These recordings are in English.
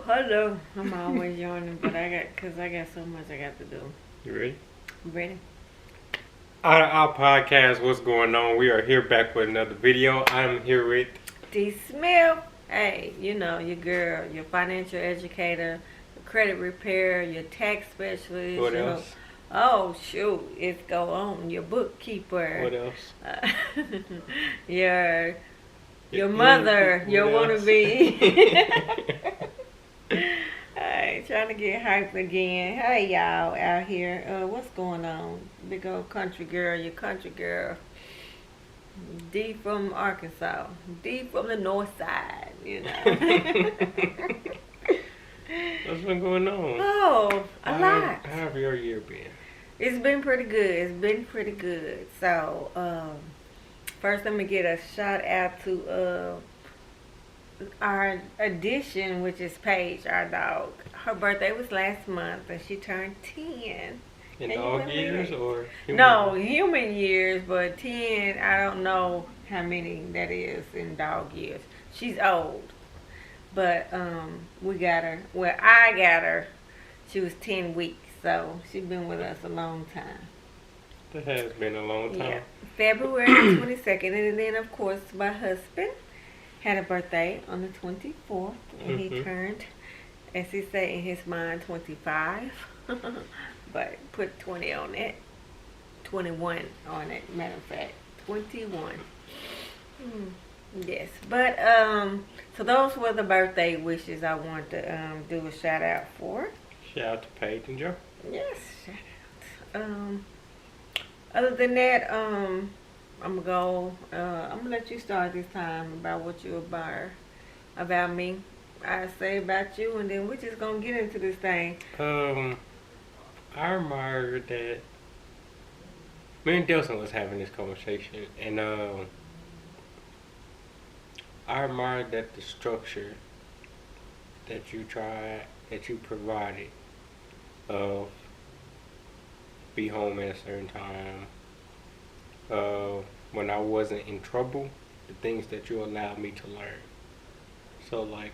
Oh, hello. I'm always yawning, but cause I got so much I got to do. You ready? Ready? Our podcast, what's going on? We are here back with another video. I'm here with Dee Smith. Hey, you know, your girl, your financial educator, your credit repair, your tax specialist. what else? Oh, shoot. It's go on. Your bookkeeper. What else? Uh, your Yeah, mother. what Your else? wannabe. Hey, trying to get hyped again. Hey, y'all out here. What's going on? Big old country girl, your country girl. D from Arkansas. D from the north side, you know. What's been going on? Oh, a lot. How have your year been? It's been pretty good. It's been pretty good. So, first let me get a shout out to our addition, which is Paige, our dog. Her birthday was last month, and she turned 10. In And dog years or human? No, human years, but 10, I don't know how many that is in dog years. She's old. But we got her, well, I got her, she was 10 weeks, so she's been with us a long time. That has been a long time. Yeah, February 22nd, and then, of course, my husband had a birthday on the 24th, and he turned, as he said in his mind, 25. But put 20 on it. 21 on it, matter of fact. 21. Yes. But, so those were the birthday wishes I want to do a shout out for. Shout out to Paige and Joe. Yes, shout out. Other than that, I'm gonna let you start this time about what you admire about me. I say about you, and then we're just gonna get into this thing. I admire that me and Delson was having this conversation, and I admire that the structure that you provided of be home at a certain time, when I wasn't in trouble, the things that you allowed me to learn. So like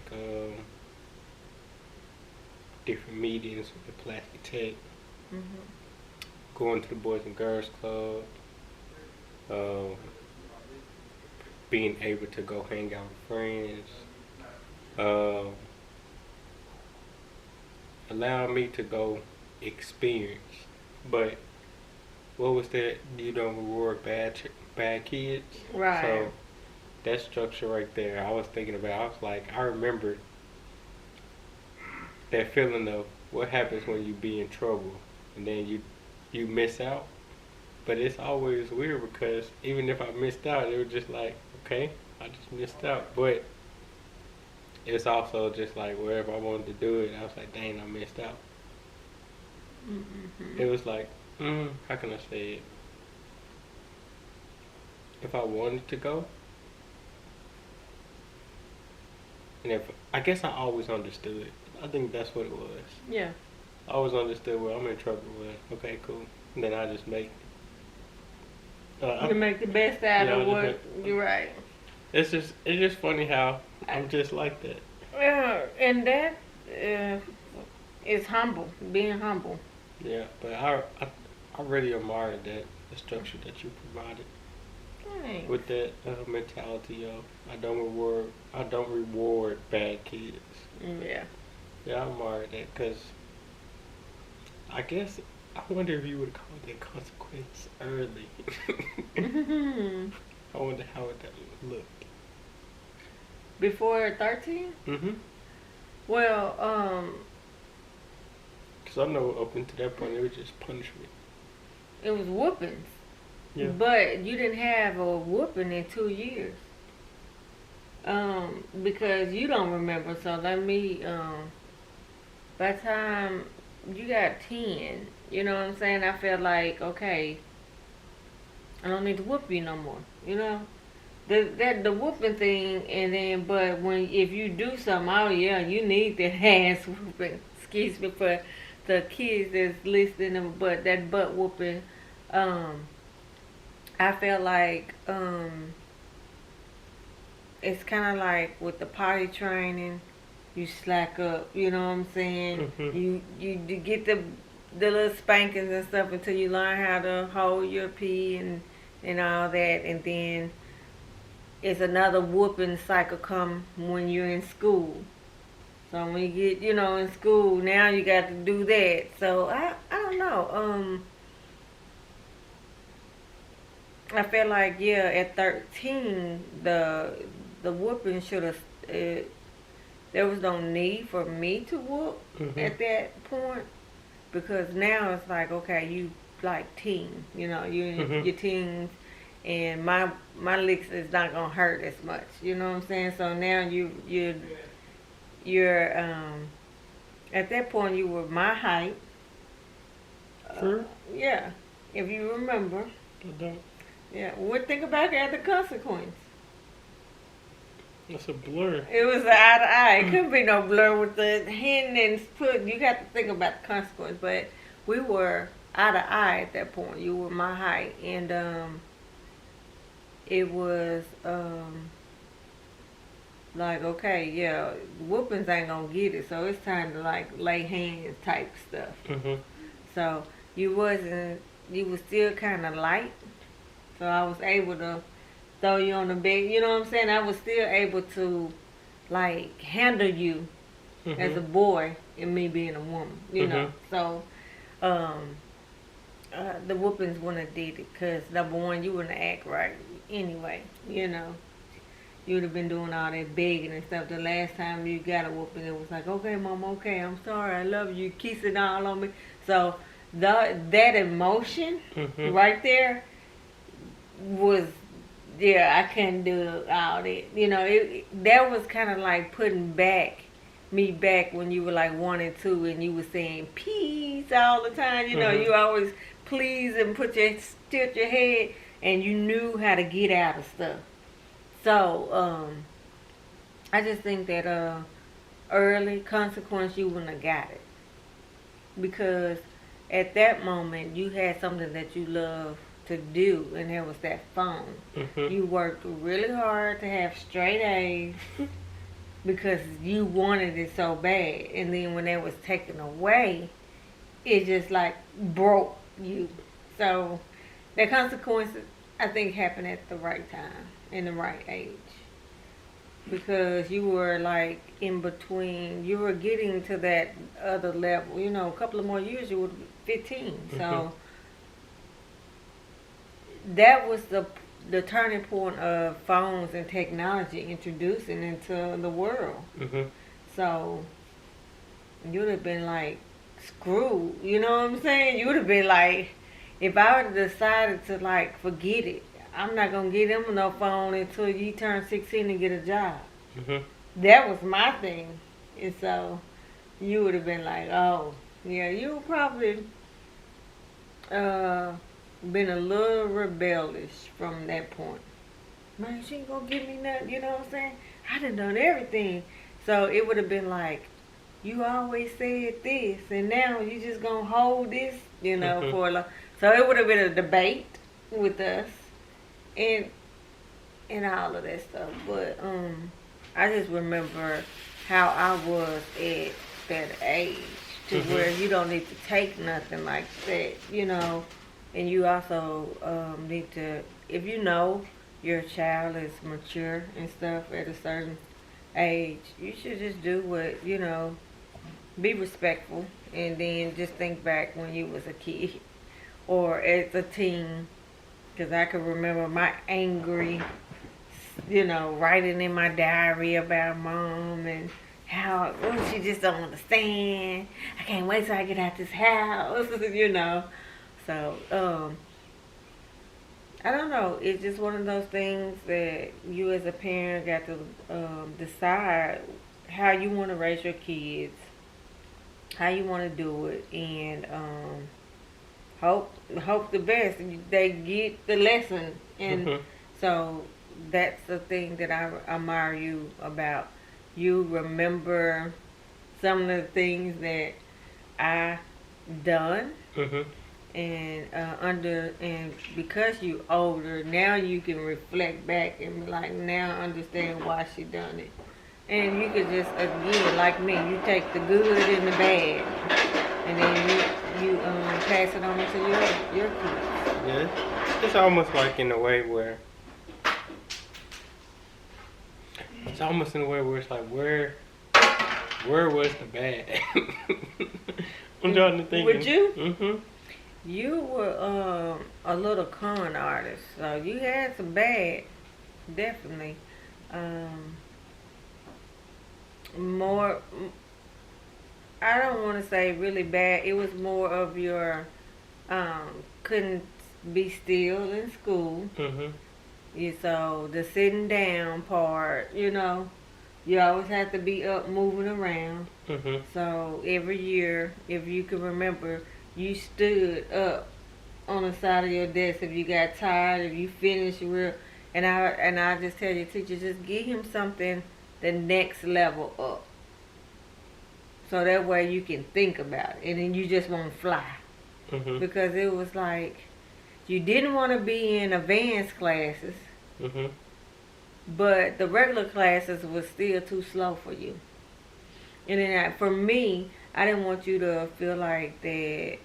different meetings with the Plastic Tech, going to the Boys and Girls Club, being able to go hang out with friends, allowing me to go experience. But what was that? You don't reward bad kids. Right. So that structure right there, I was thinking about. I was like, I remember that feeling of what happens when you be in trouble and then you miss out. But it's always weird because even if I missed out, it was just like, okay, I just missed out. But it's also just like wherever I wanted to do it, I was like, dang, I missed out. It was like, how can I say it? If I wanted to go, and I guess I always understood. I think that's what it was. Yeah. I always understood where I'm in trouble with. Okay, cool. And then I just make. You make the best out of what you're right. It's just funny how I'm just like that. And that is humble, being humble. Yeah, but I really admire that the structure that you provided. Thanks. With that mentality of I don't reward bad kids. Yeah. Yeah, I admire that because I guess I wonder if you would call that consequence early. I wonder how would that look. Before 13? Well, because I know up until that point it was just punishment. it was whoopings. Yeah. But you didn't have a whooping in 2 years. Because you don't remember, so let me, by the time you got 10, you know what I'm saying, I felt like, okay, I don't need to whoop you no more, you know? The whooping thing, and then, but if you do something, oh yeah, you need that ass whooping, excuse me for the kids that's listening, but that butt whooping, I feel like it's kind of like with the potty training you slack up. You know what I'm saying? Mhm. You get the little spankings and stuff until you learn how to hold your pee and all that, and then it's another whooping cycle come when you're in school. So when you get, in school, now you got to do that. So I don't know. I feel like, yeah, at 13, the whooping should have. There was no need for me to whoop Mhm. at that point, because now it's like, okay, you like teen, you in Mhm. your teens, and my licks is not gonna hurt as much. You know what I'm saying? So now you're at that point you were my height. Uh, True. yeah, if you remember. I don't. Yeah, what think about at the consequence? It's a blur. It was eye to eye. It couldn't be no blur with the hen and foot. You got to think about the consequence. But we were eye to eye at that point. You were my height, and it was like, okay, yeah, whoopings ain't gonna get it, so it's time to like lay hands type stuff. Mhm. So you was still kind of light, so I was able to throw you on the bed. You know what I'm saying? I was still able to like handle you as a Mhm. boy and me being a woman. Mhm. So um, the whoopings wouldn't have did it, because number one, you wouldn't act right anyway. You would have been doing all that begging and stuff. The last time you got a whooping, it was like, okay, mom, okay, I'm sorry, I love you, kissing all on me. So that emotion Mhm. right there was, yeah, I couldn't do all that. That was kind of like putting me back when you were like 1 and 2, and you were saying peace all the time. Mhm. You always please and tilt your head, and you knew how to get out of stuff. So I just think that early consequence you wouldn't have got it, because at that moment you had something that you love to do, and that was that phone. Mhm. You worked really hard to have straight A's because you wanted it so bad, and then when that was taken away, it just like broke you. So the consequences, I think, happened at the right time, in the right age, because you were like in between. You were getting to that other level. A couple of more years, you would be 15. Mhm. So that was the turning point of phones and technology introducing into the world. Mhm. So you'd have been like screwed. You know what I'm saying? You would have been like, if I would have decided to like forget it, I'm not gonna give him no phone until you turn 16 and get a job. Mhm. That was my thing, and so you would have been like, oh, yeah, you probably uh been a little rebellious from that point. Man, she ain't gonna give me nothing. You know what I'm saying? I done done everything, so it would have been like, you always said this, and now you just gonna hold this, Mhm. for a so it would have been a debate with us, and all of that stuff. But I just remember how I was at that age, to Mhm. where you don't need to take nothing like that, and you also need to, if your child is mature and stuff at a certain age, you should just do what, be respectful, and then just think back when you was a kid or as a teen, because I can remember my angry, writing in my diary about mom and how, oh, she just don't understand. I can't wait till I get out this house, So, I don't know. It's just one of those things that you as a parent got to decide how you want to raise your kids, how you want to do it, and hope the best. They get the lesson, and Mhm. so that's the thing that I admire you about. You remember some of the things that I done, Mhm. and and because you older now, you can reflect back and be like, now I understand why she done it. And you could just, again, like me, you take the good and the bad, and then you pass it on to your kids. Yeah, it's almost like in a way where it's almost in a way where it's like where was the bad? I'm trying to think. Would you? Mhm. You were a little con artist, so you had some bad, definitely. Um, more, I don't want to say really bad. It was more of your couldn't be still in school. Mhm. So the sitting down part, you always have to be up moving around. Mhm. So every year, if you can remember, you stood up on the side of your desk if you got tired, if you finished real. And I just tell your teacher, just give him something the next level up. So that way you can think about it, and then you just won't fly. Mhm. Because it was like you didn't want to be in advanced classes, Mhm. but the regular classes was still too slow for you. And then for me, I didn't want you to feel like that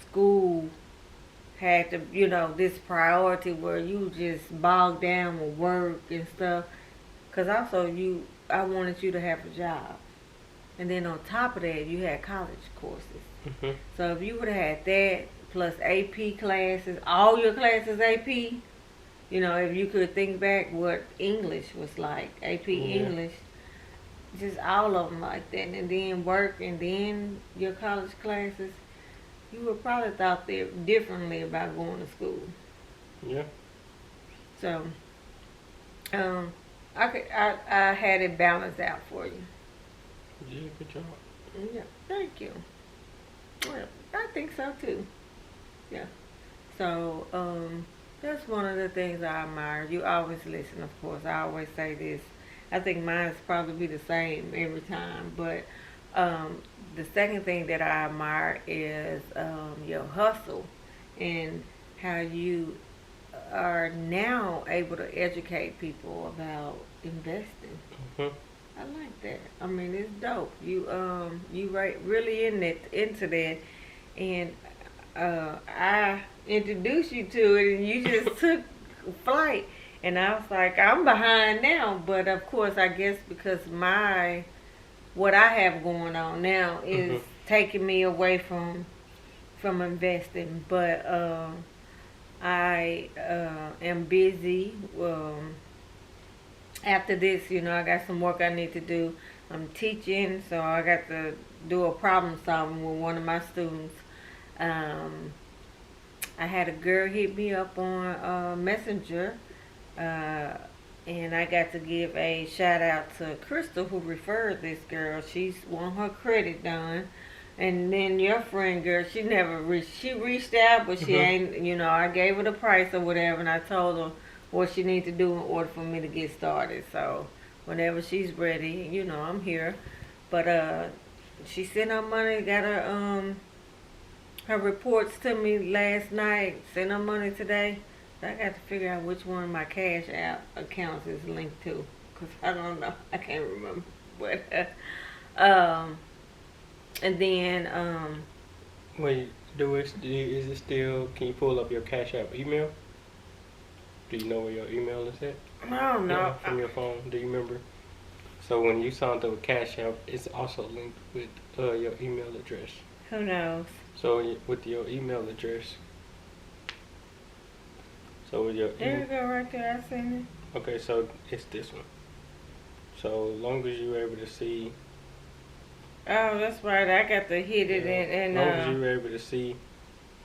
school had to, this priority where you just bogged down with work and stuff. Cause also I wanted you to have a job, and then on top of that, you had college courses. Mhm. So if you would have had that plus AP classes, all your classes AP, if you could think back what English was like, AP Yeah. English, just all of them like that, and then work, and then your college classes, you would probably thought differently about going to school. Yeah. So, I had it balanced out for you. Yeah. Good job. Yeah, thank you. Well, I think so too. Yeah. So, that's one of the things I admire. You always listen, of course. I always say this. I think mine's probably be the same every time. But the second thing that I admire is your hustle and how you are now able to educate people about investing. Mhm. I like that. I mean, it's dope. You right really into that, and I introduced you to it, and you just took flight. And I was like, I'm behind now, but of course, I guess because what I have going on now is Mhm. taking me away from investing. But I am busy. After this, I got some work I need to do. I'm teaching, so I got to do a problem solving with one of my students. Um, I had a girl hit me up on Messenger, uh, and I got to give a shout out to Crystal who referred this girl. She's want her credit done. And then your friend girl, she reached out, but she Mhm. ain't, I gave her the price or whatever, and I told her what she need to do in order for me to get started. So whenever she's ready, I'm here. But she sent her money, got her reports to me last night, sent her money today. So I got to figure out which one of my cash app accounts is linked to, cause I don't know, I can't remember. But and then Wait. Is it still? Can you pull up your Cash App email? Do you know where your email is at? I don't know. From your phone. Do you remember? So when you signed up with Cash App, it's also linked with your email address. Who knows? So with your email address, so with your There you go, right there. I seen okay, so it's this one. So as long as you're able to see, it. Oh, that's right. I got to hit it as long as you're able to see,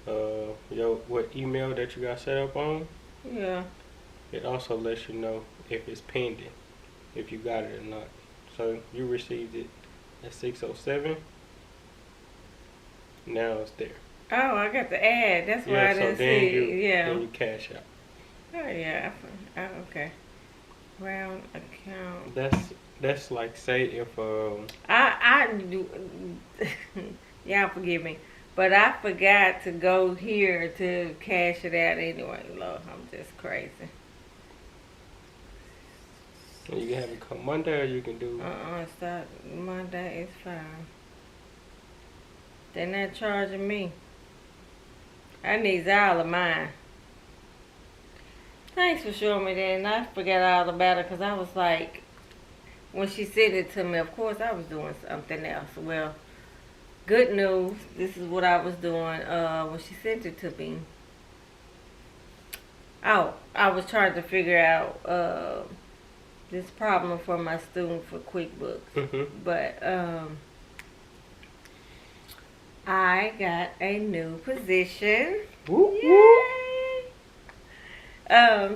your what email that you got set up on, yeah. it also lets you know if it's pending, if you got it or not. So you received it at 6:07. Now it's there. Oh, I got to add. That's why I So didn't then see. Yeah. then you cash out. Oh yeah. Okay. Round account. That's like say if I do. Y'all forgive me, but I forgot to go here to cash it out anyway. Lord, I'm just crazy. And you can have it come Monday, or you can do. Start Monday is fine. They're not charging me. I need all of mine. Thanks for showing me that, and I forgot all about it because I was like, when she sent it to me, of course I was doing something else. Well, good news, this is what I was doing when she sent it to me. Oh, I was trying to figure out this problem for my student for QuickBooks. Mm-hmm. But I got a new position. Whoop, Yay! whoop.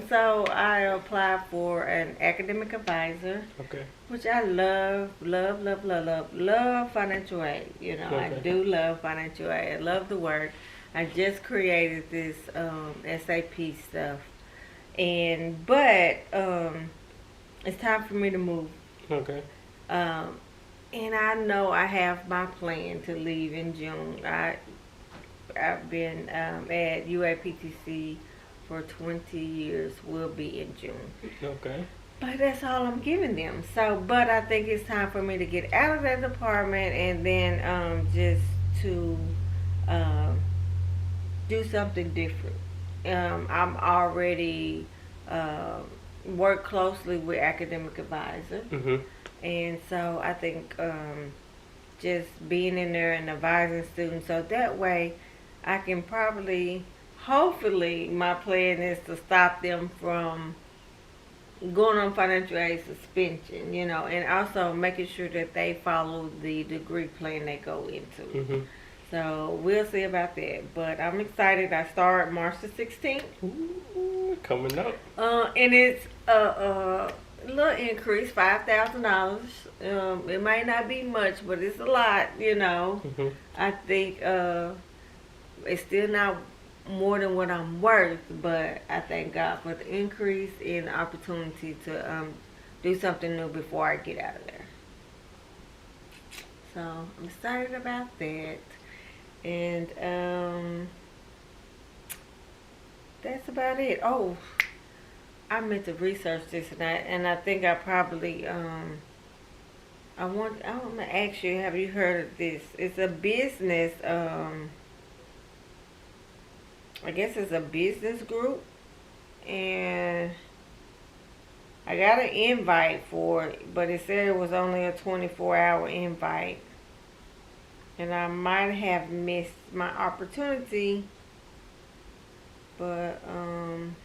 So I applied for an academic advisor, Okay. which I love financial aid. You know, I Okay. do love financial aid. I love the work. I just created this SAP stuff, but it's time for me to move. Okay. And I know I have my plan to leave in June. I've been at UAPTC for 20 years. Will be in June. Okay. But that's all I'm giving them. So, but I think it's time for me to get out of that department and then just to do something different. I'm already work closely with academic advisor, Mm-hmm. and so I think just being in there and advising students, so that way I can probably, hopefully, my plan is to stop them from going on financial aid suspension, you know, and also making sure that they follow the degree plan they go into. Mm-hmm. So we'll see about that. But I'm excited. I start March the 16th. Ooh, coming up. And it's a little increase, $5,000. It might not be much, but it's a lot, you know. Mm-hmm. I think it's still not more than what I'm worth, but I thank God for the increase and the opportunity to do something new before I get out of there. So I'm excited about that. And that's about it. Oh, I meant to research this, and I think I probably I want to ask you, have you heard of this? It's a business. I guess it's a business group, and I got an invite for it, but it said it was only a 24-hour invite. And I might have missed my opportunity, but let's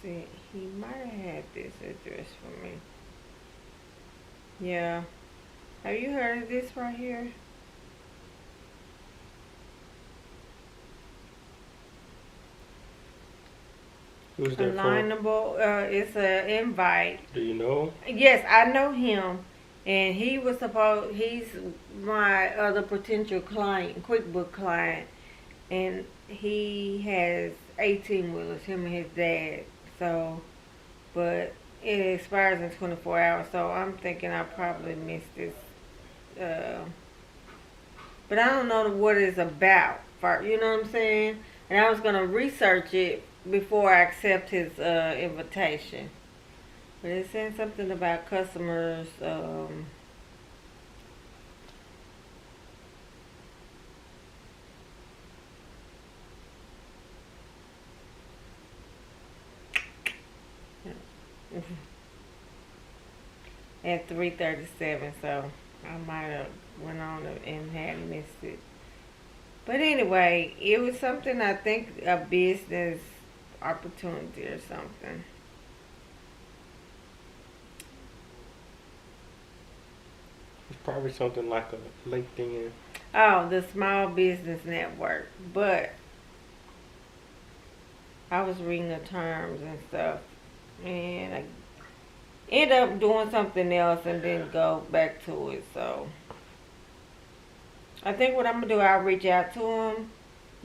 see, he might have had this address for me. Yeah, have you heard of this right here? Who's that from? Alignable. It's an invite. Do you know? Yes, I know him. And he's my other potential client, QuickBook client, and he has 18 wheelers, him and his dad. So, but it expires in 24 hours, so I'm thinking I probably missed this. But I don't know what it's about, you know what I'm saying? And I was going to research it before I accept his invitation. But it's saying something about customers, at 3:37, so I might have went on and had missed it. But anyway, it was something, I think, a business opportunity or something. It's probably something like a LinkedIn. Oh, the Small Business Network. But I was reading the terms and stuff, and I end up doing something else and then go back to it. So I think what I'm gonna do, I'll reach out to him,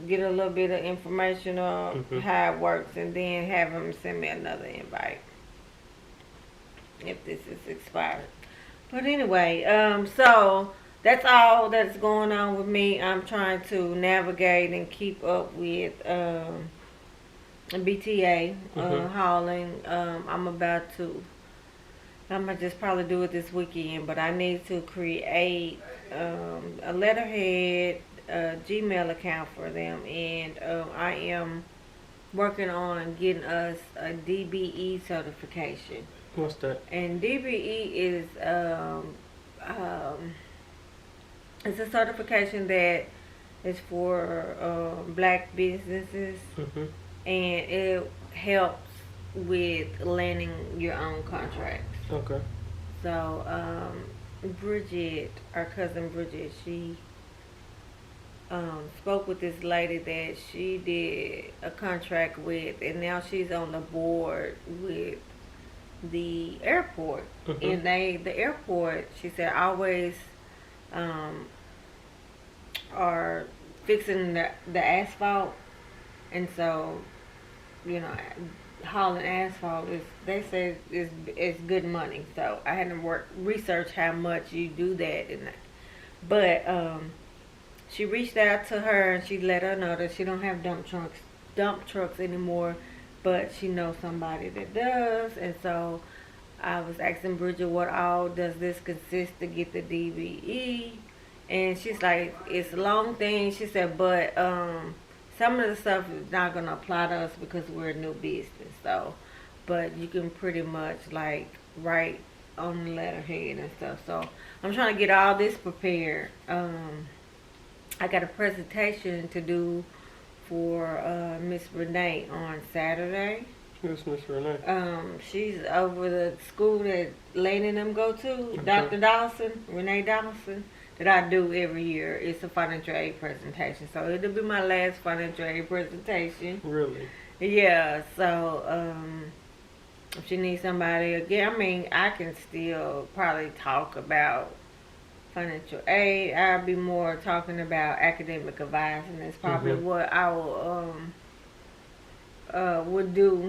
get a little bit of information on how it works, and then have him send me another invite if this is expired. But anyway, so that's all that's going on with me. I'm trying to navigate and keep up with BTA Mhm. hauling. I'm gonna just probably do it this weekend, but I need to create a letterhead, Gmail account for them, and I am working on getting us a DBE certification. What's that? And DBE is it's a certification that is for black businesses, Mhm. and it helps with landing your own contracts. Okay. So, Bridget, our cousin Bridget, she spoke with this lady that she did a contract with, and now she's on the board with the airport. Mhm. And the airport, she said, always um, are fixing the asphalt, and so you know, hauling asphalt is, they say, is good money. So I had to research how much you do that, and but she reached out to her and she let her know that she don't have dump trucks anymore, but she knows somebody that does. And so I was asking Bridget, what all does this consist to get the DBE? And she's like, it's a long thing. She said, but some of the stuff is not gonna apply to us because we're a new business. So, but you can pretty much like write on the letterhead and stuff. So I'm trying to get all this prepared. I got a presentation to do for Miss Renee on Saturday. Who's Miss Renee? She's over the school that Lane and them go to, Okay. Dr. Dawson, Renee Dawson, that I do every year. It's a financial aid presentation, so it'll be my last financial aid presentation. Really? Yeah, so if she needs somebody again, I mean, I can still probably talk about financial aid. I'll be more talking about academic advice, and that's probably Mhm. what I will would do,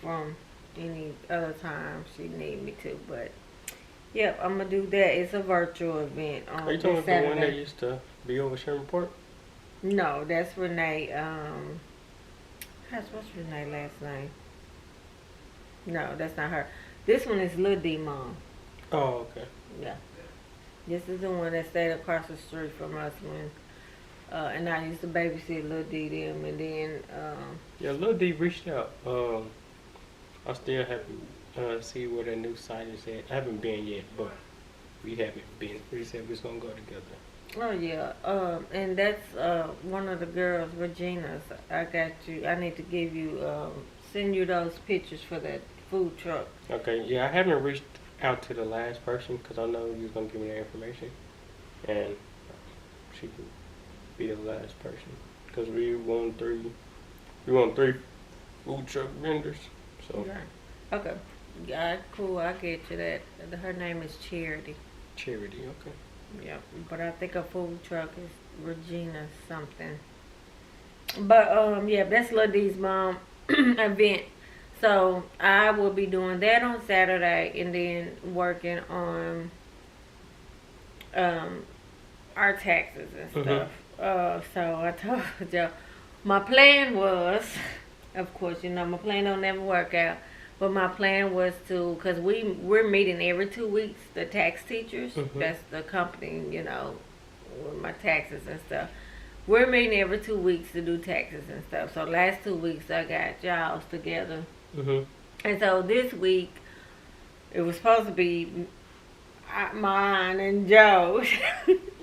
from any other time she need me to. But yep, I'm gonna do that. It's a virtual event Are on you talking this about the one that Saturday. used to be over Shermanport? No, that's Renee. What's Renee last name? No, that's not her. This one is Lil D mom. Oh, okay. Yeah, this is the one that stayed across the street from us when. And I used to babysit Lil D them, and then Yeah, Lil D reached out. I still haven't see where the new site is at. I haven't been yet, but we haven't been. We said we was gonna go together. oh yeah, and that's one of the girls, Regina's. I got you. I need to give you send you those pictures for that food truck. Okay. Yeah, I haven't reached out to the last person because I know you was gonna give me that information, and she can be the last person because we want three food truck vendors. So Okay. Okay. Yeah, cool. I get you that. Her name is Charity. charity. Okay. Yeah, but I think a food truck is Regina something. But yeah, that's Lil D's mom event. So I will be doing that on Saturday, and then working on um our taxes and Mhm. stuff. So I told you, my plan was, of course, my plan don't never work out. But my plan was to, cause we're meeting every 2 weeks. The tax teachers, Mhm. that's the company, with my taxes and stuff. We're meeting every 2 weeks to do taxes and stuff. So last 2 weeks I got jobs together, Mhm. and so this week it was supposed to be mine and Joe's.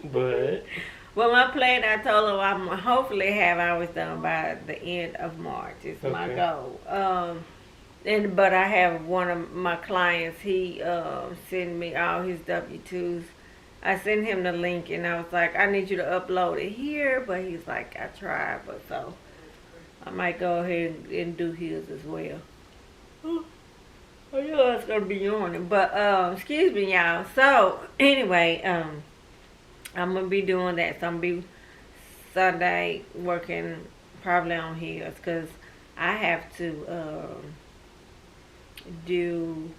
But Well, my plan, I told him I'm hopefully have ours done by the end of March. It's my okay. goal. But I have one of my clients. He sent me all his W-2s. I sent him the link, and I was like, I need you to upload it here. But he's like, I tried, but so I might go ahead and do his as well. Oh yeah, it's gonna be on it. But excuse me, y'all. So anyway, I'm gonna be doing that. So I'm gonna be Sunday working probably on his because I have to do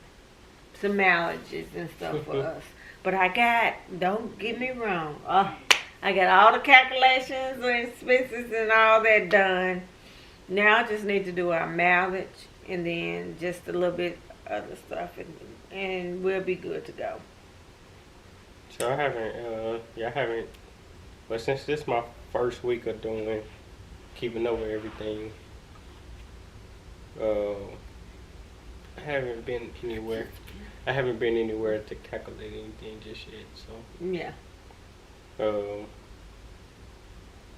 some allergies and stuff for us. But don't get me wrong, I got all the calculations and expenses and all that done. Now I just need to do our mileage and then just a little bit other stuff, and we'll be good to go. So I haven't, but since this is my first week of keeping over everything, uh, I haven't been anywhere. I haven't been anywhere to calculate anything just yet. So, Yeah. uh,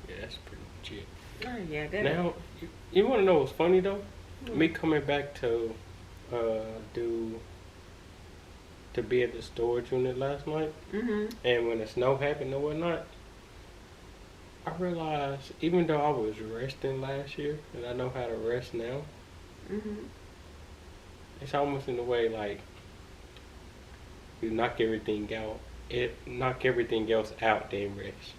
yeah, that's pretty much it. Oh yeah. That. Now, you want to know what's funny though? Me coming back to do to be at the storage unit last night, Mhm. and when the snow happened and whatnot, I realized even though I was resting last year and I know how to rest now, Mhm. it's almost in a way like you knock everything out, knock everything else out, then rest.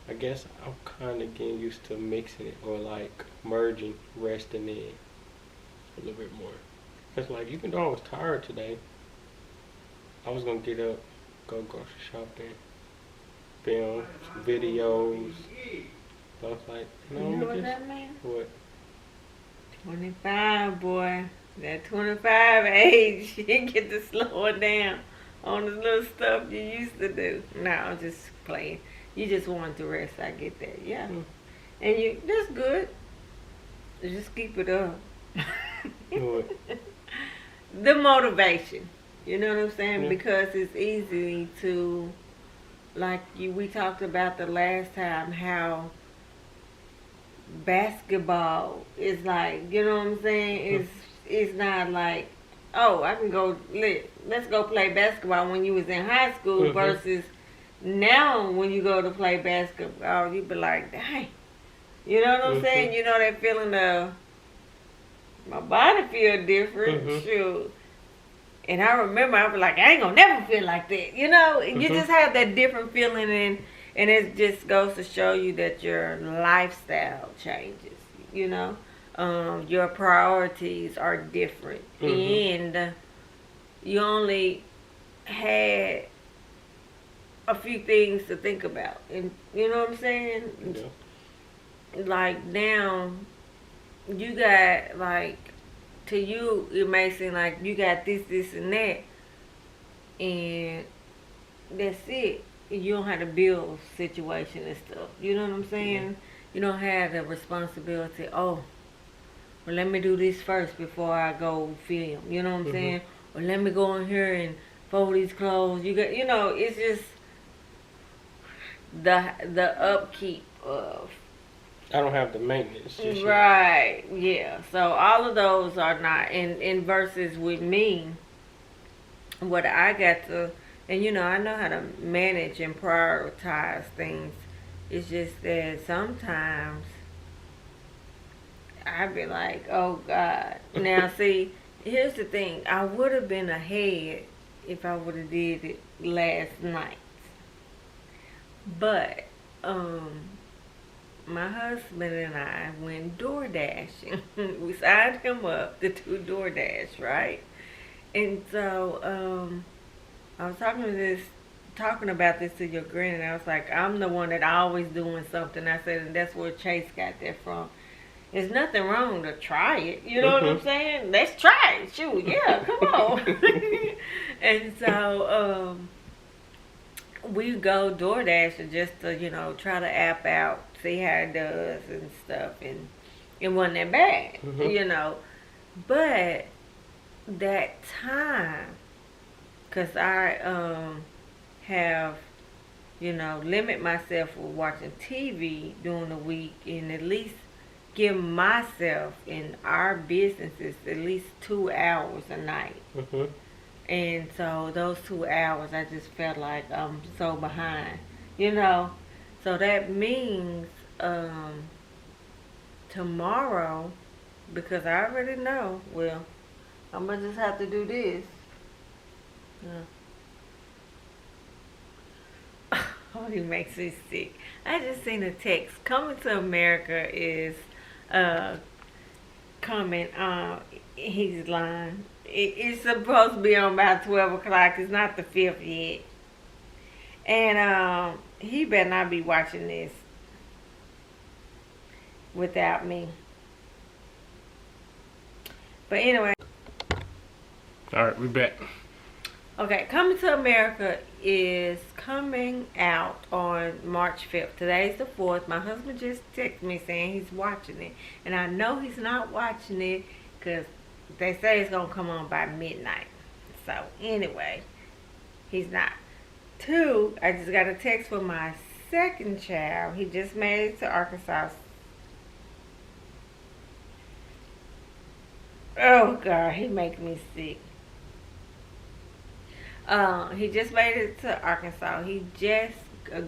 I guess I'm kind of getting used to mixing it or like merging rest and then a little bit more. Cause like even though I was tired today, I was gonna get up, go grocery shopping, film some videos. So I was like, You no, know I'm what just that means? what? 25, boy. That 25 age, you get to slow it down on the little stuff you used to do. No, I'm just playing. You just want to rest. I get that. Yeah. Mm. And that's good. Just keep it up. What? The motivation. You know what I'm saying? Yeah. Because it's easy to, we talked about the last time, how basketball is like, you know what I'm saying? It's not like, oh, I can go, let's go play basketball when you was in high school versus now when you go to play basketball, you be like, dang. You know what I'm saying? You know that feeling of, my body feel different, shoot. And I remember I was like, I ain't gonna never feel like that. You know, you just have that different feeling, and it just goes to show you that your lifestyle changes. You know, your priorities are different, and you only had a few things to think about. And you know what I'm saying? Yeah. Like now, you got like, to you it may seem like you got this, and that, and that's it. You don't have to build a situation and stuff. You know what I'm saying? You don't have the responsibility. Oh, well, let me do this first before I go film. You know what I'm saying? Or let me go in here and fold these clothes. You know, it's just the upkeep of. I don't have the maintenance. Just Right, yeah. So all of those are not in versus with me. What I got to, and I know how to manage and prioritize things. It's just that sometimes I be like, oh God. Now see, here's the thing. I would have been ahead if I would have did it last night. But my husband and I went door dashing. We signed him up to do DoorDash, right? And so I was talking about this to your granny, and I was like, I'm the one that always doing something. I said, and that's where Chase got that from. There's nothing wrong to try it. You know what I'm saying? Let's try it. Shoot, yeah, come on. And so we go DoorDash just to, try the app out, see how it does and stuff, and it wasn't that bad, But that time, cause I have, limit myself with watching TV during the week, and at least give myself in our businesses at least 2 hours a night. And so those 2 hours, I just felt like I'm so behind, So that means tomorrow, because I already know, well, I'm going to just have to do this. Oh, he makes me sick. I just seen a text. Coming to America is coming. He's lying. It's supposed to be on about 12 o'clock. It's not the 5th yet. And he better not be watching this without me. But anyway. All right, we back. Okay, Coming to America is coming out on March 5th. Today's the 4th. My husband just texted me saying he's watching it. And I know he's not watching it because they say it's going to come on by midnight. So, anyway, he's not. 2, I just got a text from my second child. He just made it to Arkansas. Oh, God, he makes me sick. He just made it to Arkansas. He just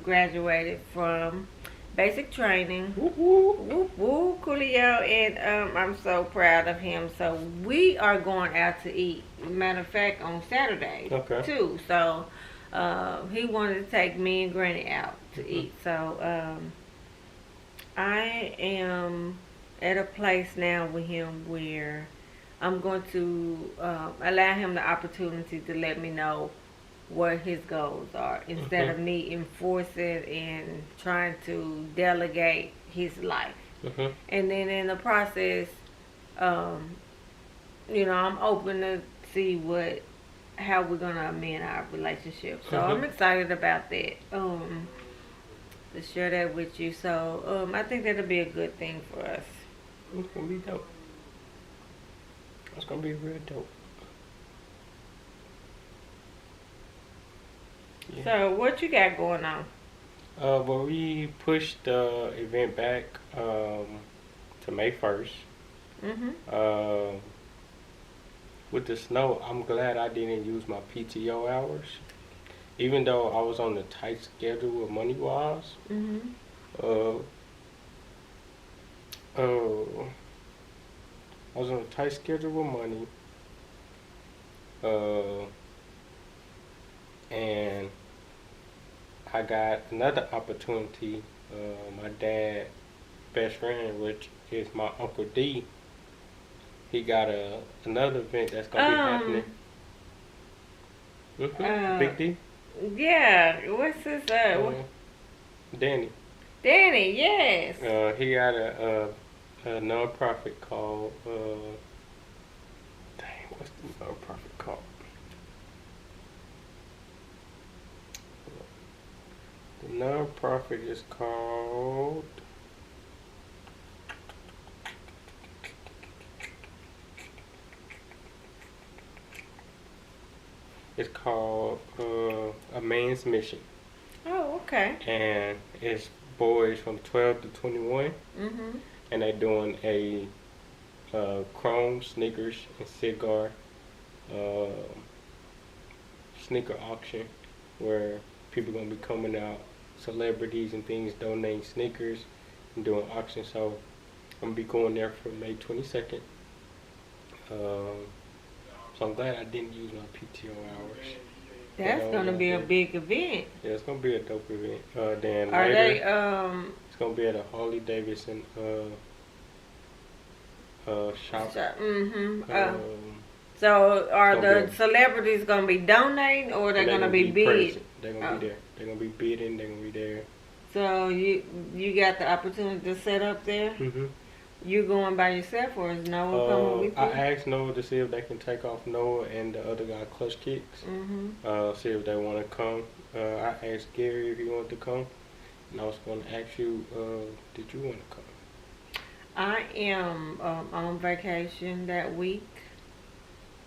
graduated from basic training. Whoop, whoop. Whoop whoop, coolio, and I'm so proud of him. So we are going out to eat. Matter of fact, on Saturday too. So he wanted to take me and Granny out to eat. So I am at a place now with him where I'm going to allow him the opportunity to let me know what his goals are instead of me enforcing and trying to delegate his life. And then in the process, you know, I'm open to see how we're gonna amend our relationship. So I'm excited about that. To share that with you. So I think that'll be a good thing for us. It's gonna be dope. It's gonna be real dope. Yeah. So what you got going on? Well, we pushed the event back to May 1st. With the snow, I'm glad I didn't use my PTO hours. Even though I was on a tight schedule with money-wise. I was on a tight schedule with money. And I got another opportunity. My dad's best friend, which is my Uncle D, he got another event that's gonna be happening. Big D? Yeah, what's his Danny. Danny, yes. He got a non-profit called what's the non-profit called? The non-profit is called A Man's Mission. Oh, okay. And it's boys from 12 to 21. And they're doing a chrome sneakers and cigar sneaker auction where people gonna be coming out, celebrities and things, donating sneakers and doing auctions. So I'm gonna be going there for May 22nd. So I'm glad I didn't use my PTO hours. That's gonna be a big event. Yeah, it's gonna be a dope event. Then are later, they it's gonna be at a Harley Davidson shop. So are the celebrities gonna be donating or they're gonna be bidding? They're gonna be there. They're gonna be bidding. They're gonna be there. So you got the opportunity to set up there? You going by yourself or is Noah coming with you? I asked Noah to see if they can take off Noah and the other guy, Clutch Kicks. See if they want to come. I asked Gary if he wanted to come. And I was going to ask you, did you want to come? I am on vacation that week.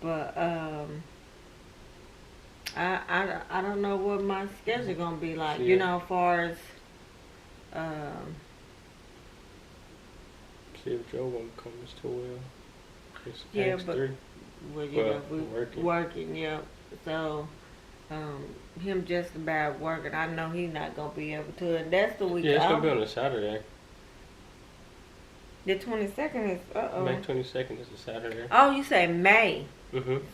But I don't know what my schedule going to be like. You know, as far as... See if Joe won't come as well. It's yeah, but 3. well, you know, we're working, yeah. So him just about working. I know he's not gonna be able to. And that's the week. Yeah, it's gonna be on a Saturday. The 22nd is May 22nd is a Saturday. Oh, you say May?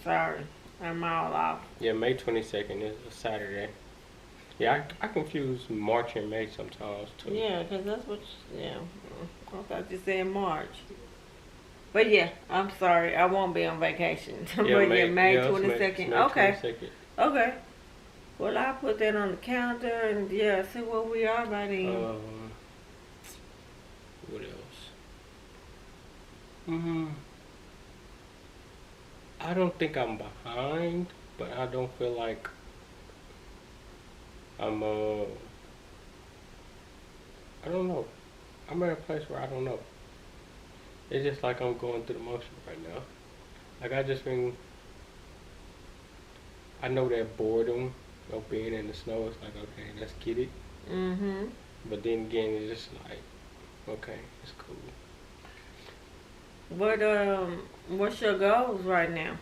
Sorry, I'm all off. Yeah, May 22nd is a Saturday. Yeah, I confuse March and May sometimes too. Yeah, because that's what. Yeah, I thought you said March. But yeah, I'm sorry, I won't be on vacation. Yeah, but May 22nd. Okay. 22nd. Okay. Well, I'll put that on the calendar and see where we are by then. What else? I don't think I'm behind, but I don't feel like I'm I don't know. I'm at a place where I don't know. It's just like I'm going through the motion right now. Like I just been, I know that boredom of being in the snow is like, okay, let's get it. Mhm. But then again, it's just like, okay, it's cool. What's your goals right now?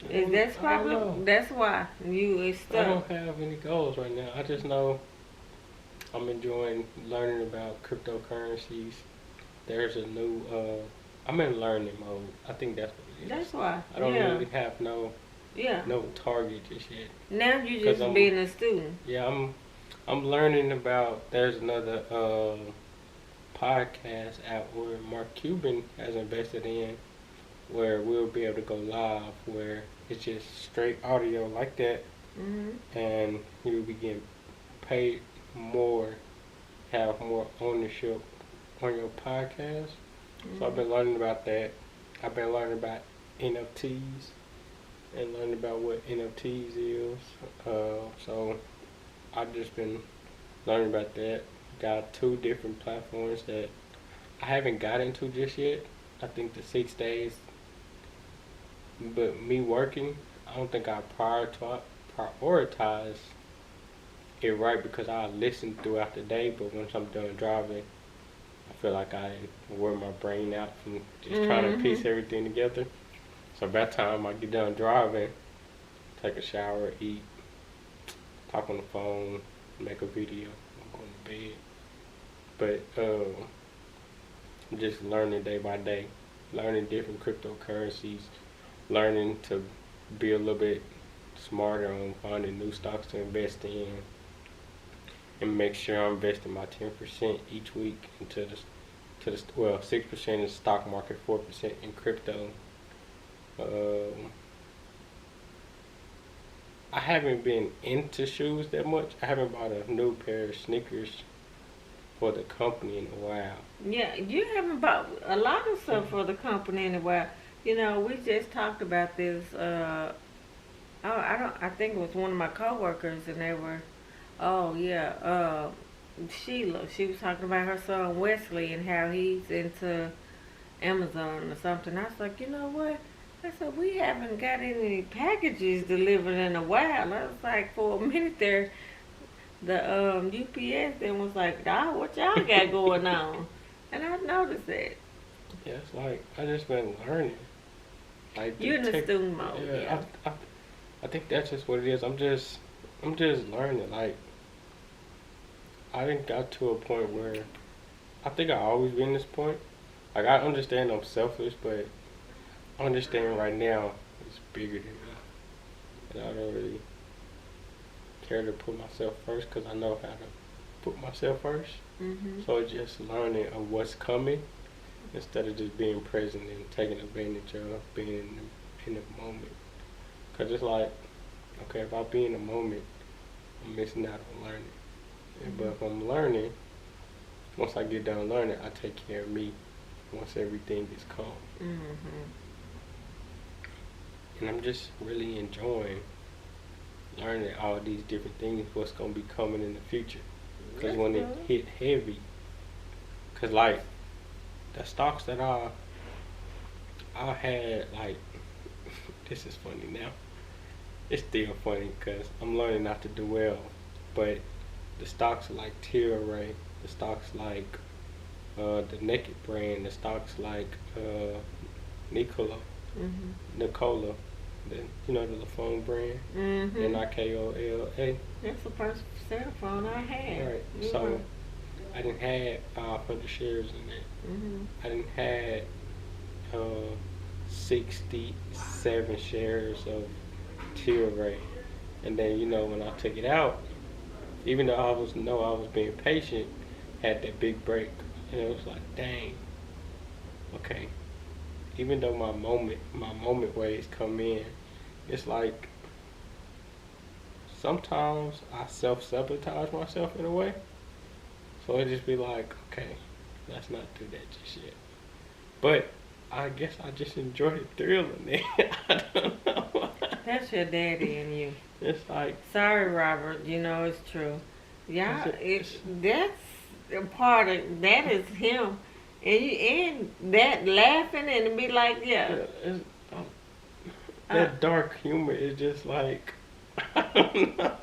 Is that's I don't probably know. that's why you is I stuck. don't have any goals right now. I just know I'm enjoying learning about cryptocurrencies. There's a new, I'm in learning mode. I think that's what it is. That's why. I don't Yeah. really have Yeah. no target just yet. Now you Cause just being a student. yeah, I'm learning about. There's another podcast out where Mark Cuban has invested in, where we'll be able to go live, where it's just straight audio like that, Mhm. and you'll be getting paid more, have more ownership on your podcast. So I've Mhm. been learning about that. I've been learning about NFTs and learning about what NFTs is. So I've just been learning about that. Got two different platforms that I haven't got into just yet. I think the 6 days, but me working, I don't think I prioritize it right because I listen throughout the day. But once I'm done driving, I feel like I wear my brain out from just trying to piece Mhm. everything together. So by the time I get done driving, take a shower, eat, talk on the phone, make a video, I'm going to bed. But just learning day by day, learning different cryptocurrencies, learning to be a little bit smarter on finding new stocks to invest in, and make sure I'm investing my 10% each week into the 6% in the stock market, 4% in crypto. Um, I haven't been into shoes that much. I haven't bought a new pair of sneakers for the company in a while. Yeah, you haven't bought a lot of stuff for the company in a while. You know, we just talked about this. I don't. I think it was one of my coworkers, and they were. Oh yeah. Sheila. She was talking about her son Wesley and how he's into Amazon or something. I was like, you know what? I said we haven't got any packages delivered in a while. I was like, for a minute there, the UPS then was like, "Ah, what y'all got going on?" And I noticed that. Yeah, it's like I just been learning. Like the You're in the tech. student mode, Yeah, yeah. I think that's just what it is. I'm just learning. Like I didn't got to a point where I think I always been this point. Like I understand I'm selfish, but I understand right now it's bigger than me, and I don't really care to put myself first because I know how to put myself first. Mhm. So it's just learning of what's coming instead of just being present and taking advantage of being in the moment. Cause it's like, okay, if I be in the moment, I'm missing out on learning. But Mhm. if I'm learning, once I get done learning, I take care of me. Once everything is calm, Mhm. and I'm just really enjoying learning all these different things. What's gonna be coming in the future? Cause That's when it good. hit heavy, cause like the stocks that I had like this is funny now. It's still funny because I'm learning not to do well, but the stocks like Tilray, the stocks like the Naked brand, the stocks like Nicola, Mhm. Nicola, the the phone brand, Mhm. Nikola. That's the first cell phone I had. Right. You're So right. I didn't have 500 shares in it. Mhm. I didn't have 67 shares of Tilray. And then when I took it out, even though I was being patient, had that big break, and it was like, dang, okay. Even though my moment waves come in, it's like sometimes I self sabotage myself in a way. So it just be like, okay, let's not do that just yet. But I guess I just enjoy the thrill in it. I don't know. That's your daddy and you. It's like Sorry, Robert. You know it's true. it's, Yeah, it's that's a part of that is him, and that laughing and be like, yeah, it's, uh, that dark humor is just like I don't know.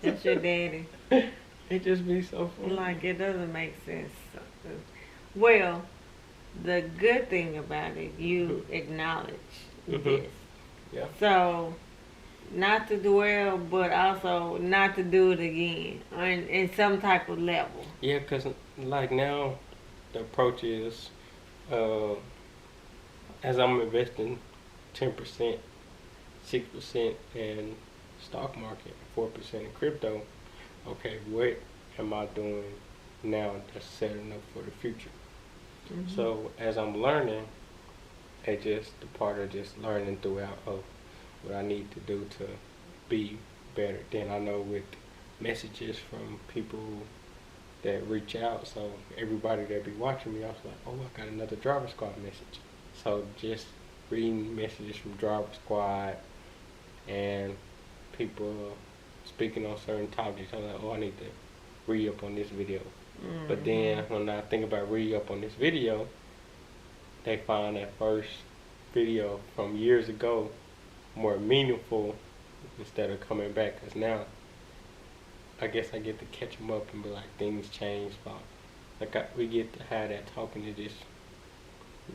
that's your daddy. It just be so funny. Like it doesn't make sense. Well, the good thing about it, you acknowledge this. Yeah. So, not to dwell, but also not to do it again in some type of level. Yeah, cause like now the approach is uh, as I'm investing 10%, 6% in stock market, 4% in crypto. Okay, what am I doing now that's setting up for the future? Mm-hmm. So as I'm learning, it's just the part of just learning throughout of what I need to do to be better. Then I know with messages from people that reach out, so everybody that be watching me, I was like, oh, I got another Driver Squad message. So just reading messages from Driver Squad and people speaking on certain topics, I'm like, oh, I need to read up on this video. Mm-hmm. But then when I think about reading up on this video, they find that first video from years ago more meaningful instead of coming back. Because now, I guess I get to catch them up and be like, things change. Like we get to have that talking to just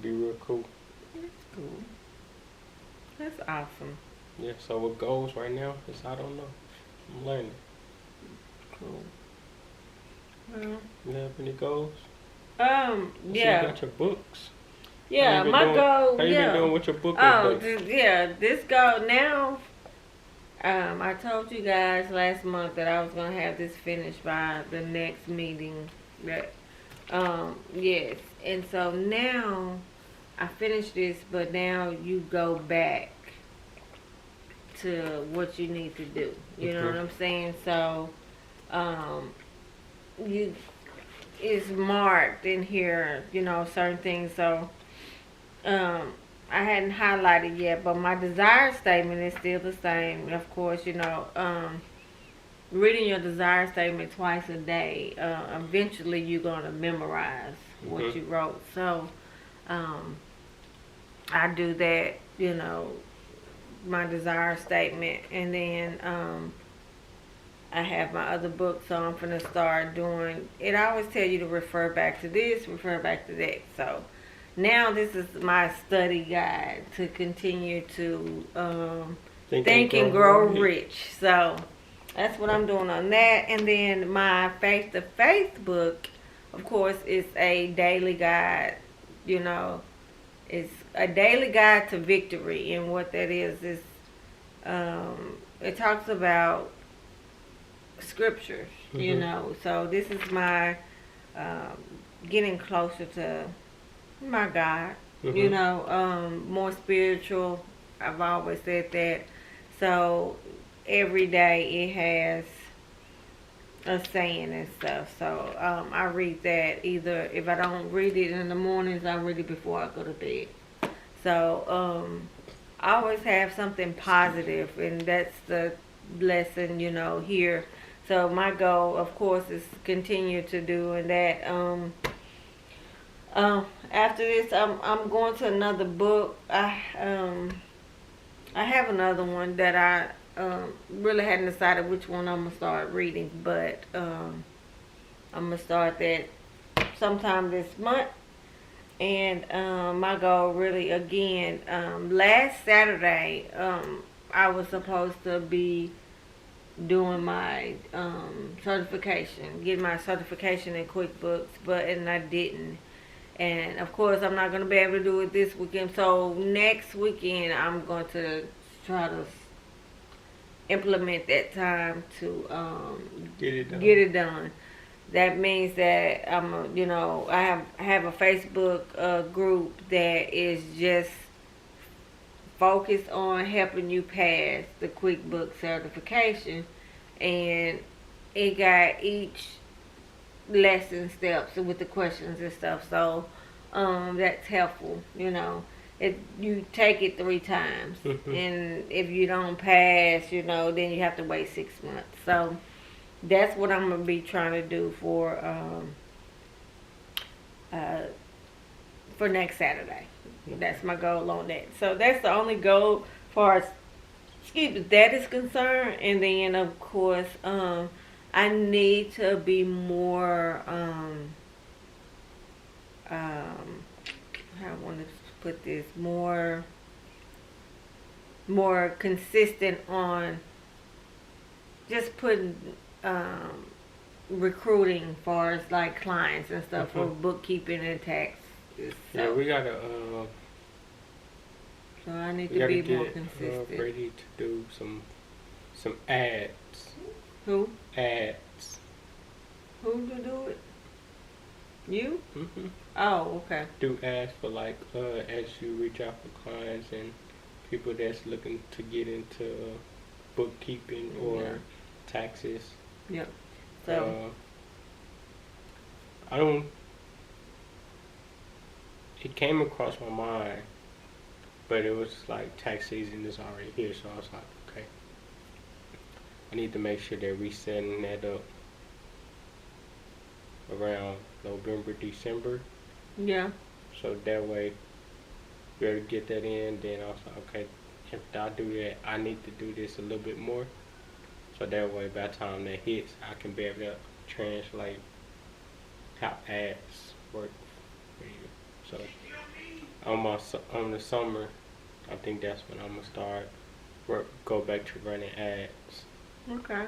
be real cool. That's cool. That's awesome. Yeah, so what goes right now is I don't know. I'm learning. Cool. Well, You have any goals? yeah. So you got your books. Yeah, my goal. How you yeah. been doing with your book Oh, update? this goal now. I told you guys last month that I was gonna have this finished by the next meeting. That, yes, and so now I finished this, but now you go back to what you need to do. You know what I'm saying? So, you it's marked in here. You know certain things. So, I hadn't highlighted yet, but my desire statement is still the same. Of course, reading your desire statement twice a day, eventually you're going to memorize what you wrote. So, I do that, my desire statement. And then, I have my other book, so I'm going to start doing it. I always tell you to refer back to this, refer back to that. So, now this is my study guide to continue to think and grow rich. So that's what I'm doing on that. And then my Faith to Faith book, of course, is a daily guide. It's a daily guide to victory. And what that is it talks about scriptures, So this is my getting closer to my God, more spiritual. I've always said that. So every day it has a saying and stuff. So I read that either if I don't read it in the mornings, I read it before I go to bed. So I always have something positive, and that's the lesson, here. So my goal, of course, is to continue to doing that. After this, I'm going to another book. I have another one that I really hadn't decided which one I'm gonna start reading, but I'm gonna start that sometime this month. And my goal, really, again, last Saturday, I was supposed to be doing my certification, getting my certification in QuickBooks, and I didn't. And of course, I'm not going to be able to do it this weekend. So next weekend, I'm going to try to implement that time to get it done. That means that I have a Facebook group that is just focused on helping you pass the QuickBooks certification, and it got each lesson steps with the questions and stuff. So that's helpful, you take it 3 times, Mhm. and if you don't pass, then you have to wait 6 months. So that's what I'm gonna be trying to do uh, for next Saturday. That's my goal on that. So that's the only goal far as excuse me, that is concerned. And then of course, I need to be more how I want to put this, more consistent on just putting um, recruiting far as like clients and stuff for Mhm. bookkeeping and tax. Yeah, So, so I need we to gotta be more get consistent. ready to do some ads. Who? Ads. Who to do it? You? Mhm. Oh, okay. Do ads for like as you reach out for clients and people that's looking to get into bookkeeping Yeah. or taxes. Yep. So, Uh, I don't. It came across my mind, but it was like tax season is already here, so I was like, okay, I need to make sure that we setting that up around November, December, yeah. so that way we able to get that in. Then I was like, okay, if I do that, I need to do this a little bit more, so that way by the time that hits, I can be able to translate how ads work for you. So on the summer, I think that's when I'm gonna start go back to running ads. Okay.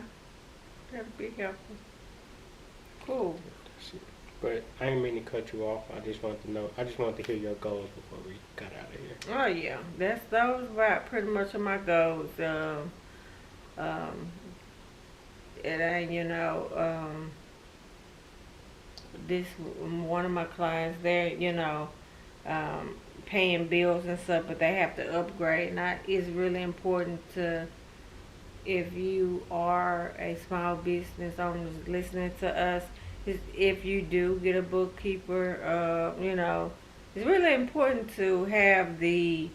That'd be helpful. Cool. But I didn't mean to cut you off. I just wanted to know. I just wanted to hear your goals before we got out of here. Oh yeah, that's those about pretty much of my goals. Um, it ain't this one of my clients. They're um, paying bills and stuff, but they have to upgrade. And it's really important to, if you are a small business owner listening to us, if you do get a bookkeeper, it's really important to have the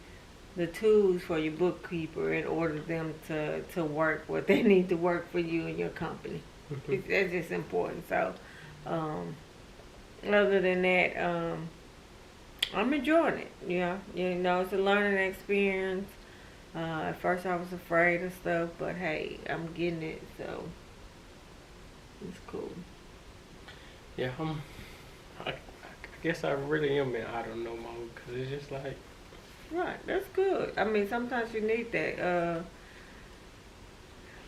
tools for your bookkeeper in order for them to work what they need to work for you and your company. Mhm. That's just important. So, other than that, I'm enjoying it. Yeah, it's a learning experience. At first, I was afraid of stuff, but hey, I'm getting it, so it's cool. Yeah, I guess I really am in I don't know mode because it's just like Right, that's good. I mean, sometimes you need that.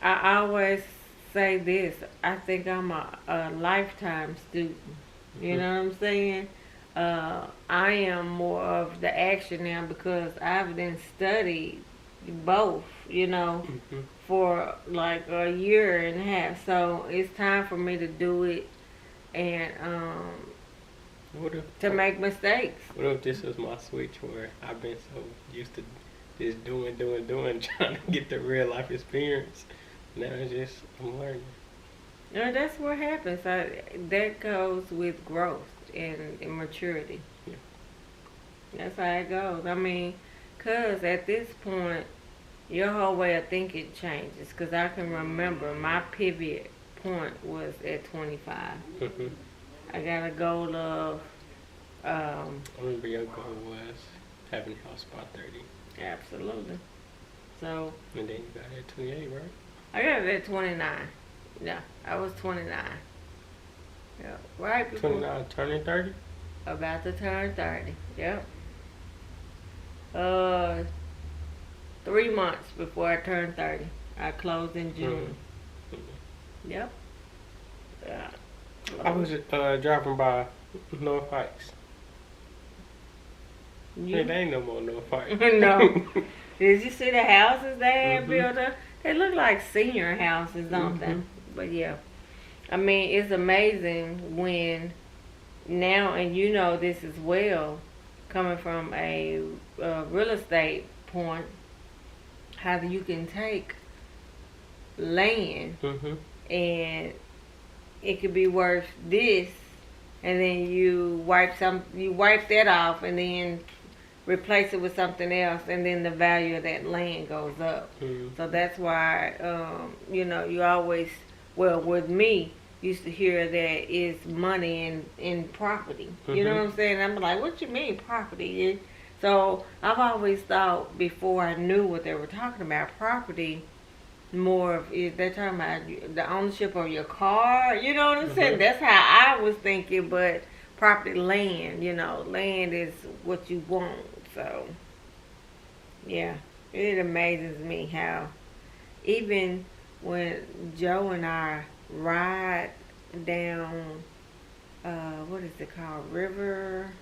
I always say this. I think I'm a lifetime student. You mhm, know what I'm saying? I am more of the action now because I've been studied both, mhm. for like a year and a half. So it's time for me to do it and What if to make mistakes. what if this was my switch where I've been so used to just doing, trying to get the real life experience. Now it's just I'm learning. That's what happens. That goes with growth and maturity. Yeah. That's how it goes. I mean, cause at this point, your whole way of thinking changes. Cause I can remember my pivot point was at 25. Mhm. I got a goal of I remember your goal was having a house by 30, absolutely. So and then you got it at 28, right? I got it at 29. Yeah, I was 29. Yeah, right before 29 turning 30. about to turn 30. Yep. Uh, 3 months before I turned 30. I closed in June. Mhm. Yep. Yeah. I was driving by North Heights. Hey, You? there ain't no more North Heights. No. Did you see the houses they had Mhm. built up? They look like senior houses, don't they? Mhm. But yeah. I mean, it's amazing when now, and you know this as well, coming from a real estate point, how you can take land Mhm. and it could be worth this, and then you wipe that off, and then replace it with something else, and then the value of that land goes up. Mm-hmm. So that's why, you always, well, with me, used to hear that it's money in property. You know what I'm saying? I'm like, what you mean property? So I've always thought, before I knew what they were talking about, property, more of, is they're talking about the ownership of your car. You know what I'm saying? That's how I was thinking. But property, land, land is what you want. So yeah, it amazes me how even when Joe and I ride down, what is it called, Riverfront.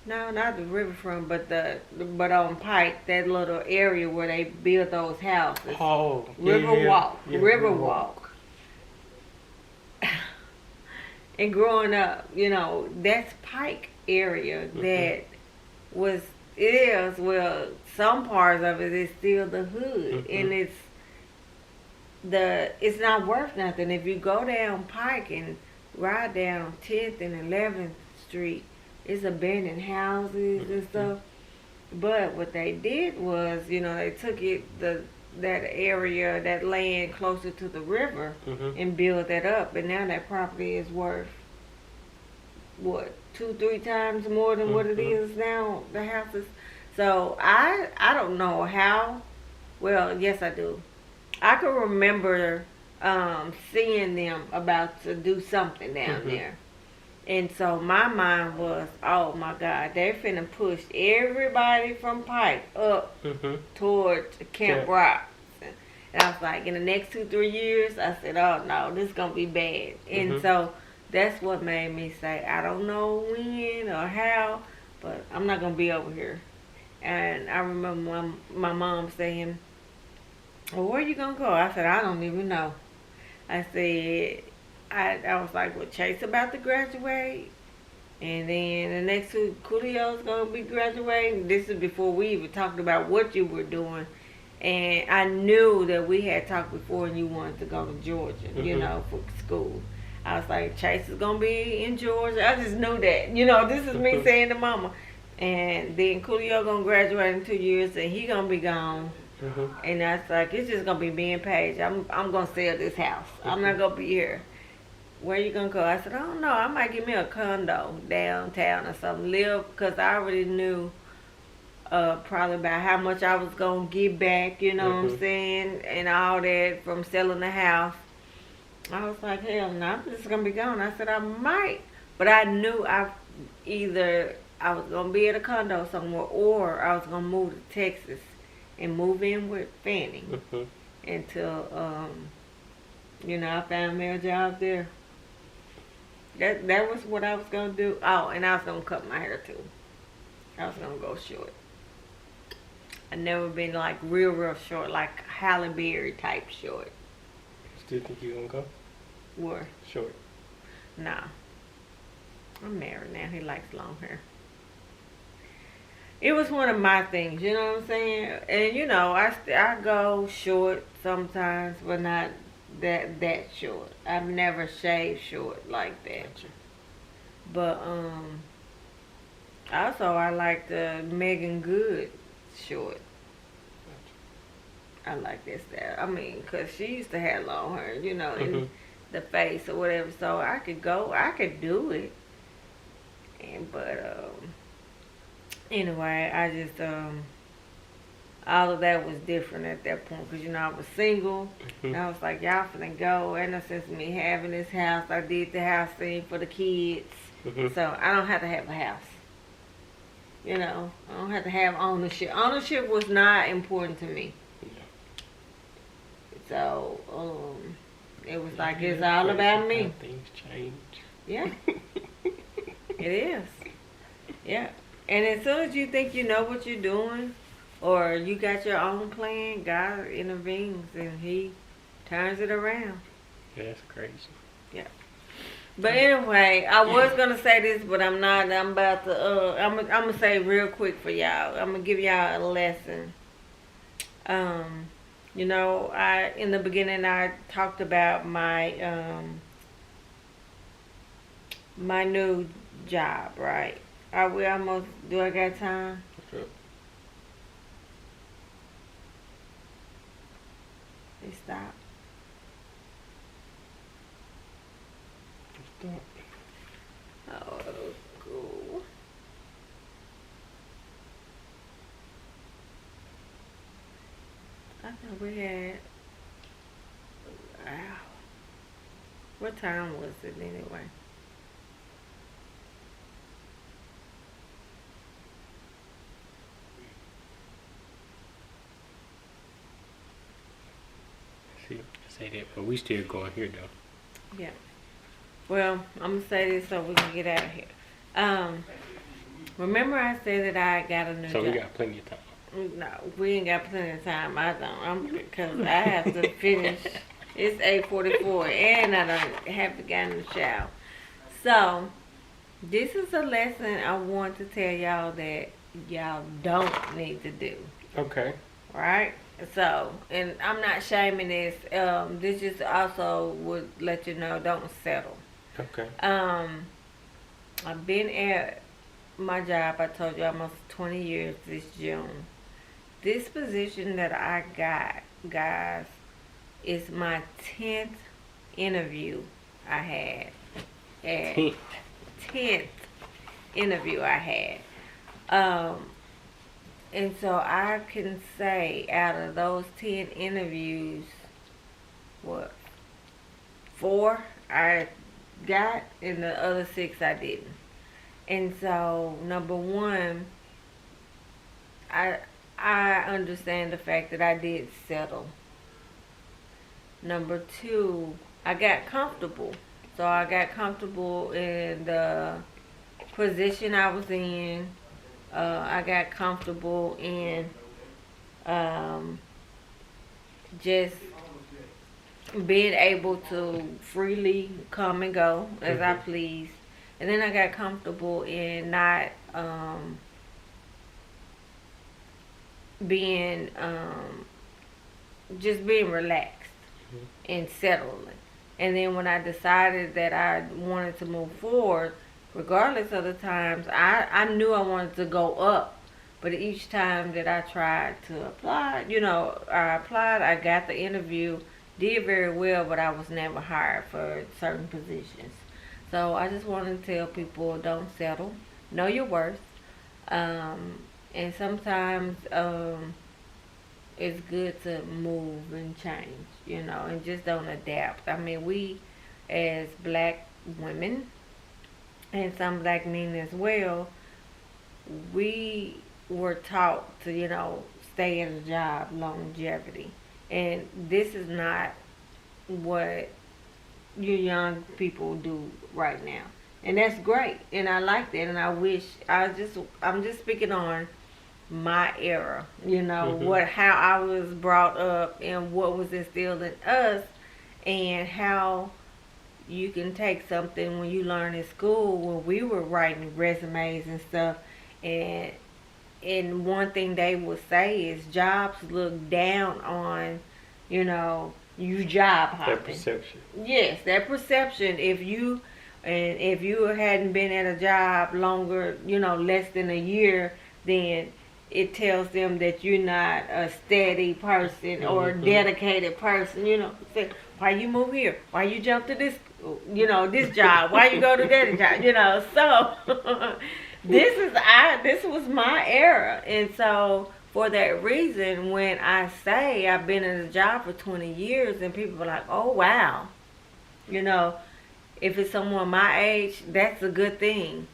No, not the riverfront, but on Pike, that little area where they build those houses. Oh, Riverwalk. yeah, Riverwalk. And growing up, that's Pike area that was, well, some parts of it is still the hood. And it's not worth nothing. If you go down Pike and ride down 10th and 11th Street, it's abandoned houses and stuff. But what they did was, they took that area, that land closer to the river, and built that up. And now that property is worth, what, 2-3 times more than what it is now, the houses. So I don't know how. Well, yes, I do. I can remember seeing them about to do something down there. And so my mind was, oh my God, they're finna push everybody from Pike up towards Camp Rock. And I was like, in the next 2-3 years, I said, oh no, this is gonna be bad. And so that's what made me say, I don't know when or how, but I'm not gonna be over here. And I remember my mom saying, well, where you gonna go? I said, I don't even know. I said, I was like, well, Chase about to graduate, and then the next two, Coolio's gonna be graduating. This is before we even talked about what you were doing, and I knew that we had talked before, and you wanted to go to Georgia, for school. I was like, Chase is gonna be in Georgia. I just knew that, this is me saying to Mama. And then Coolio gonna graduate in 2 years, and he gonna be gone. And I was like, it's just gonna be me and Paige. I'm gonna sell this house. I'm not gonna be here. Where you gonna go? I said, I don't know. I might give me a condo downtown or something. Live, because I already knew probably about how much I was gonna give back, what I'm saying, and all that from selling the house. I was like, hell no, I'm just gonna be gone. I said, I might, but I knew either I was gonna be at a condo somewhere, or I was gonna move to Texas and move in with Fanny until I found me a job there. That was what I was gonna do. Oh, and I was gonna cut my hair too. I was gonna go short. I never been like real short, like Halle Berry type short. Still think you gonna go Where? short? Nah. I'm married now. He likes long hair. It was one of my things, you know what I'm saying? And I go short sometimes, but not that short. I've never shaved short like that. Gotcha. But also I like the Megan Good short. Gotcha. I like that style. I mean, 'cause she used to have long hair, in the face or whatever. So I could do it. But anyway, I just all of that was different at that point, because I was single. And I was like, y'all finna go. And since me having this house, I did the house thing for the kids. So I don't have to have a house. I don't have to have ownership. Ownership was not important to me. So it was like, it's all about me. Things change. Yeah. It is. Yeah. And as soon as you think you know what you're doing, or you got your own plan, God intervenes and He turns it around. That's crazy. Yeah. But anyway, I was gonna say this, but I'm not. I'm about to. I'm gonna say real quick for y'all. I'm gonna give y'all a lesson. In the beginning I talked about my my new job, right? Are we almost? Do I got time? Sure. It stop. Stop. Oh, cool. I thought we had. Wow. What time was it anyway? See, say that, but we still going here though. Yeah. Well, I'm gonna say this so we can get out of here. Remember I said that I got a new So job. we got plenty of time. No, we ain't got plenty of time. I don't. Because I have to finish. It's 8:44, and I don't have to get in the shower. So, this is a lesson I want to tell y'all that y'all don't need to do. Okay. Right? So, and I'm not shaming this. This just also would let you know, don't settle. Okay. I've been at my job, I told you, almost 20 years this June. This position that I got, guys, is my 10th interview I had. At 10th interview I had. And so I can say out of those 10 interviews, what, 4 I got and the other 6 I didn't. And so, number one, I understand the fact that I did settle. Number two, I got comfortable. So I got comfortable in the position I was in. I got comfortable in just being able to freely come and go as I please. And then I got comfortable in not being just being relaxed and settling. And then when I decided that I wanted to move forward, regardless of the times, I knew I wanted to go up. But each time that I tried to apply, I applied, I got the interview, did very well, but I was never hired for certain positions. So I just want to tell people, don't settle. Know your worth. And sometimes it's good to move and change, and just don't adapt. I mean, we as black women and some black men as well, we were taught to, stay in a job, longevity. And this is not what you young people do right now. And that's great. And I like that. And I wish, I'm just speaking on my era, how I was brought up and what was instilled in us, and how you can take something when you learn in school when we were writing resumes and stuff, and one thing they would say is jobs look down on, you job hopping. That perception. Yes, that perception. If you hadn't been at a job longer, less than a year, then it tells them that you're not a steady person or a dedicated person. Say, why you move here? Why you jump to this, this job? Why you go to that job? So this was my era, and so for that reason, when I say I've been in a job for 20 years, and people are like, oh wow, if it's someone my age, that's a good thing.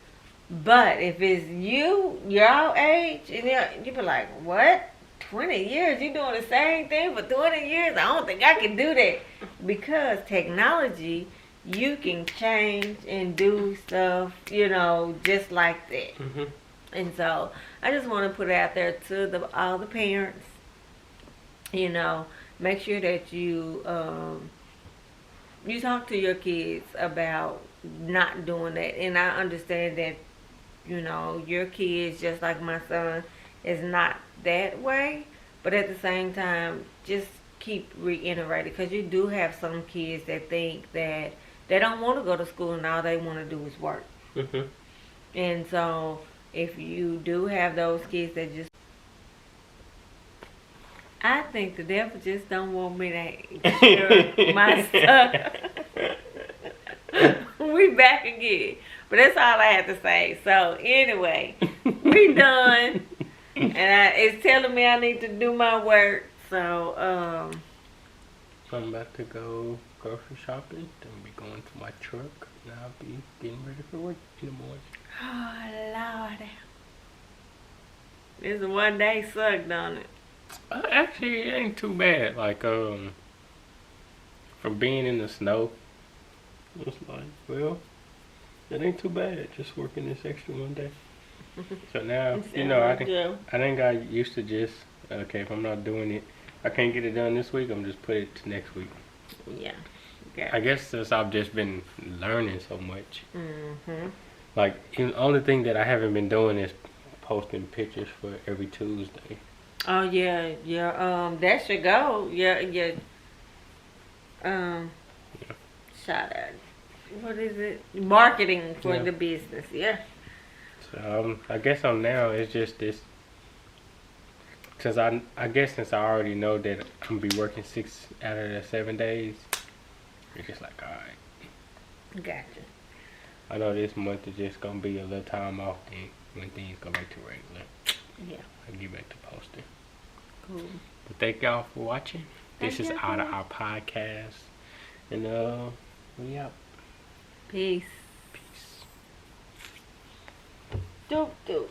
But if it's your age, and you be like, what? 20 years? You doing the same thing for 20 years? I don't think I can do that. Because technology, you can change and do stuff, just like that. Mm-hmm. And so I just want to put it out there to all the parents, make sure that you talk to your kids about not doing that. And I understand that, your kids, just like my son, is not that way. But at the same time, just keep reiterating, because you do have some kids that think that they don't want to go to school and all they want to do is work. Mm-hmm. And so if you do have those kids that just, I think the devil just don't want me to share my stuff. We back again. But that's all I have to say. So anyway, we done. And it's telling me I need to do my work. So, So I'm about to go grocery shopping. Then be going to my truck. And I'll be getting ready for work in the morning. oh Lord. This one day sucked, don't it? Actually, it ain't too bad. Like, from being in the snow, it was like, well, it ain't too bad. Just working this extra one day. So now, I think got used to just, okay, if I'm not doing it, I can't get it done this week, I'm just put it to next week. Yeah. Okay. I guess since I've just been learning so much. Mm-hmm. Like, the only thing that I haven't been doing is posting pictures for every Tuesday. Oh yeah, yeah. That should go. Yeah, yeah. Shout out. What is it? Marketing for the business. Yeah. So I guess on now it's just this. Since I guess since I already know that I'm gonna be working 6 out of the 7 days, it's just like, all right. Gotcha. I know this month is just gonna be a little time off then when things go back to regular. Yeah. I get back to posting. Cool. But thank y'all for watching. This Thank is you. Out of Our Podcast. And we out. Peace. Peace. Doop doop.